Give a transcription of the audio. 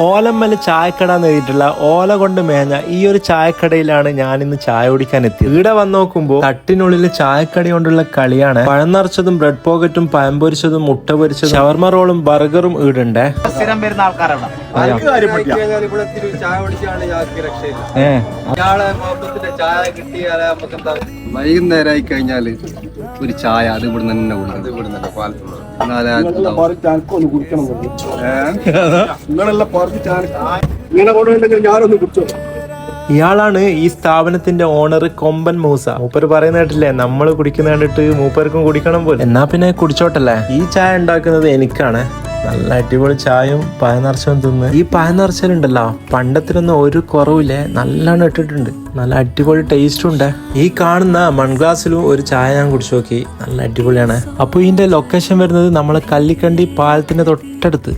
ഓലമ്മല് ചായക്കട എന്ന് എഴുതിയിട്ടുള്ള ഓല കൊണ്ട് മേഞ്ഞ ഈ ഒരു ചായക്കടയിലാണ് ഞാൻ ഇന്ന് ചായ കുടിക്കാൻ എത്തിയത്. ഇവിടെ വന്ന് നോക്കുമ്പോൾ തട്ടിനുള്ളിൽ ചായക്കട കൊണ്ടുള്ള കളിയാണ്. പഴം നിറച്ചതും ബ്രെഡ് പോക്കറ്റും പഴം പൊരിച്ചതും മുട്ട പൊരിച്ചതും ഷവർമ റോളും ബർഗറും ഈടുണ്ടേ. വൈകുന്നേരമായി കഴിഞ്ഞാല് ഒരു ചായ അത് ഇവിടെ തന്നെ ഇയാളാണ് ഈ സ്ഥാപനത്തിന്റെ ഓണർ കൊമ്പൻ മൂസ. മൂപ്പര് പറയുന്ന കേട്ടില്ലേ, നമ്മള് കുടിക്കുന്ന കണ്ടിട്ട് മൂപ്പർക്കും കുടിക്കണം പോലെ. എന്നാ പിന്നെ കുടിച്ചോട്ടല്ലേ. ഈ ചായ ഉണ്ടാക്കുന്നത് എനിക്കാണ്. നല്ല അടിപൊളി ചായയും പായ നിറച്ചും തിന്ന്. ഈ പായ നിറച്ചലുണ്ടല്ലോ പണ്ടത്തിനൊന്നും ഒരു കുറവില്ലേ, നല്ലോണം ഇട്ടിട്ടുണ്ട്. നല്ല അടിപൊളി ടേസ്റ്റും ഉണ്ട്. ഈ കാണുന്ന മൺഗ്ലാസ്സിലും ഒരു ചായ ഞാൻ കുടിച്ചു നോക്കി, നല്ല അടിപൊളിയാണ്. അപ്പൊ ഇതിന്റെ ലൊക്കേഷൻ വരുന്നത് നമ്മളെ കല്ലിക്കണ്ടി പാലത്തിന്റെ തൊട്ടടുത്ത്.